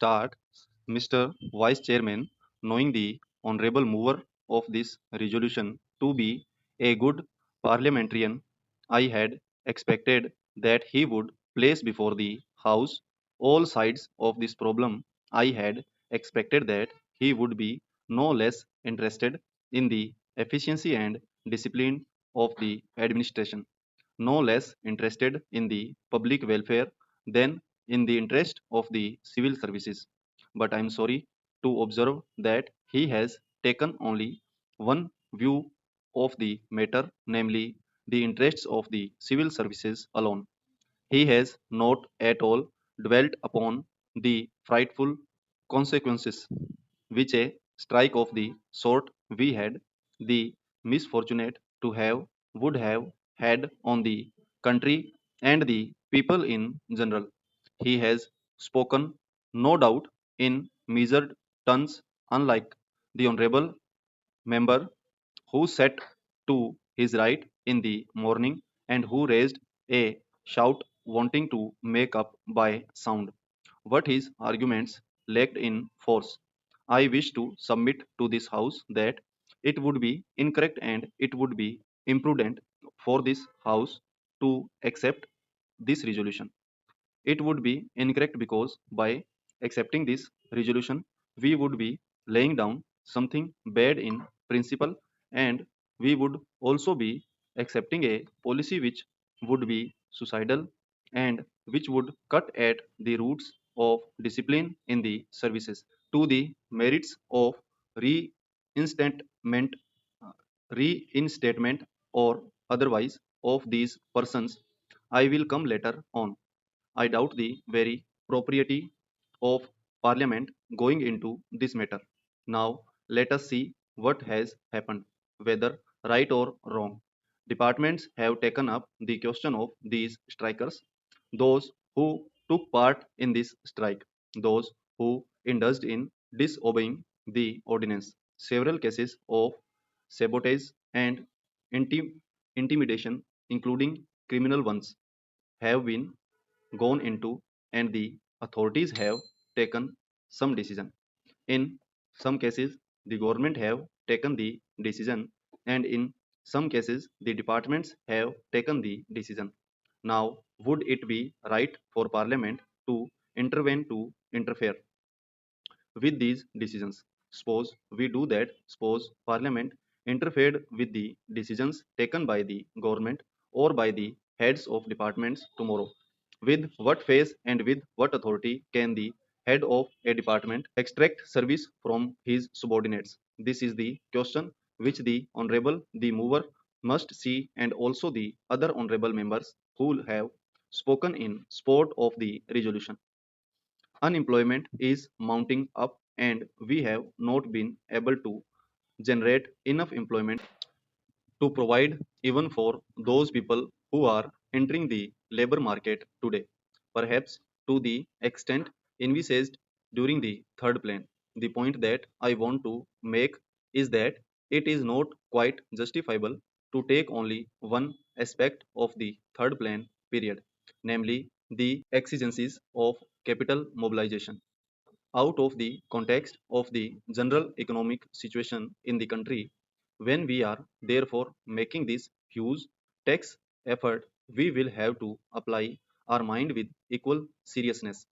start, Mr. Vice Chairman, knowing the honorable mover of this resolution to be a good parliamentarian, I had expected that he would place before the House all sides of this problem. I had expected that he would be no less interested in the efficiency and discipline of the administration, no less interested in the public welfare than in the interest of the civil services. But I am sorry to observe that he has taken only one view of the matter, namely the interests of the civil services alone. He has not at all dwelt upon the frightful consequences which a strike of the sort we had the misfortunate to have would have had on the country and the people in general. He has spoken, no doubt, in measured terms, unlike the honorable member who sat to his right in the morning and who raised a shout wanting to make up by sound what his arguments lacked in force. I wish to submit to this House that it would be incorrect and it would be imprudent for this House to accept this resolution. It would be incorrect because by accepting this resolution, we would be laying down something bad in principle, and we would also be accepting a policy which would be suicidal and which would cut at the roots of discipline in the services to the merits of reinstatement, uh, reinstatement or otherwise of these persons. I will come later on. I doubt the very propriety of Parliament going into this matter. Now, let us see what has happened, whether right or wrong. Departments have taken up the question of these strikers, those who took part in this strike, those who indulged in disobeying the ordinance. Several cases of sabotage and intimidation, including criminal ones, have been gone into and the authorities have taken some decision. In some cases, the government have taken the decision and in some cases, the departments have taken the decision. Now, would it be right for Parliament to intervene to interfere with these decisions? Suppose we do that. Suppose Parliament interfered with the decisions taken by the government or by the heads of departments tomorrow. With what face and with what authority can the head of a department extract service from his subordinates? This is the question which the Honorable, the mover, must see, and also the other honorable members who have spoken in support of the resolution. Unemployment is mounting up, and we have not been able to generate enough employment to provide even for those people who are entering the labor market today, perhaps to the extent envisaged during the third plan. The point that I want to make is that it is not quite justifiable to take only one aspect of the third plan period, namely the exigencies of capital mobilization out of the context of the general economic situation in the country. When we are therefore making this huge tax effort, we will have to apply our mind with equal seriousness,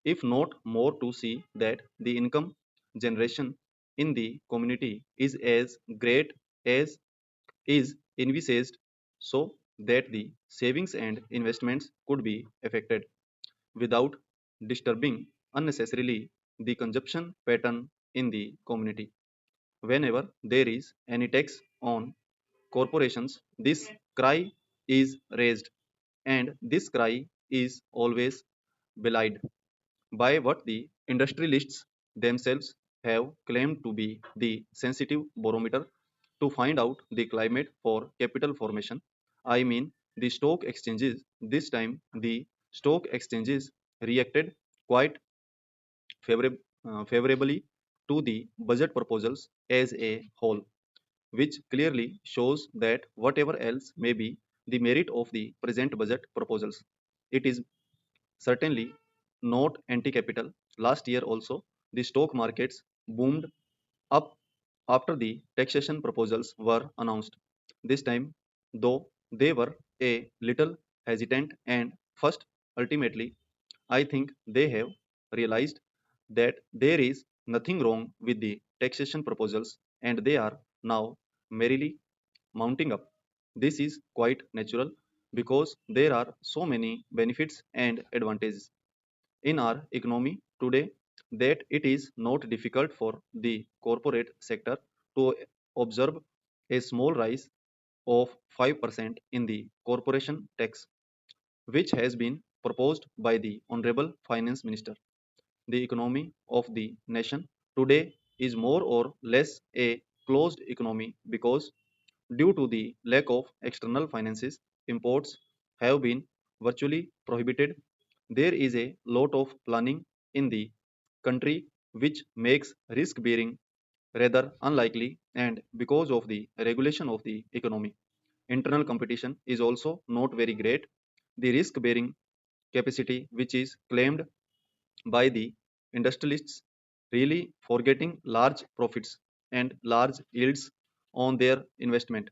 if not more, to see that the income generation in the community is as great as is envisaged, so that the savings and investments could be effected without disturbing unnecessarily the consumption pattern in the community. Whenever there is any tax on corporations, this cry is raised, and this cry is always belied by what the industrialists themselves have claimed to be the sensitive barometer to find out the climate for capital formation. I mean, the stock exchanges. This time, the stock exchanges reacted quite favorably to the budget proposals as a whole, which clearly shows that whatever else may be the merit of the present budget proposals, it is certainly not anti capital. Last year also, the stock markets boomed up after the taxation proposals were announced. This time, though, they were a little hesitant and first, ultimately, I think they have realized that there is nothing wrong with the taxation proposals and they are now merely mounting up. This is quite natural because there are so many benefits and advantages in our economy today that it is not difficult for the corporate sector to observe a small rise of 5% in the corporation tax, which has been proposed by the Honorable Finance Minister. The economy of the nation today is more or less a closed economy because, due to the lack of external finances, imports have been virtually prohibited. There is a lot of planning in the country which makes risk bearing rather unlikely, and because of the regulation of the economy, internal competition is also not very great. The risk bearing capacity, which is claimed by the industrialists, really forgetting large profits and large yields on their investment,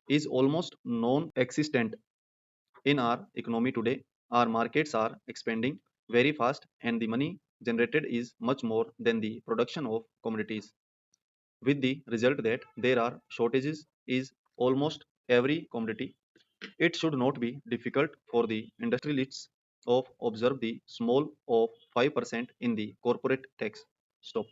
is almost non-existent in our economy today. Our markets are expanding very fast and the money generated is much more than the production of commodities, with the result that there are shortages is almost every commodity. It should not be difficult for the industrialists of observe the small of 5% in the corporate tax. Stop.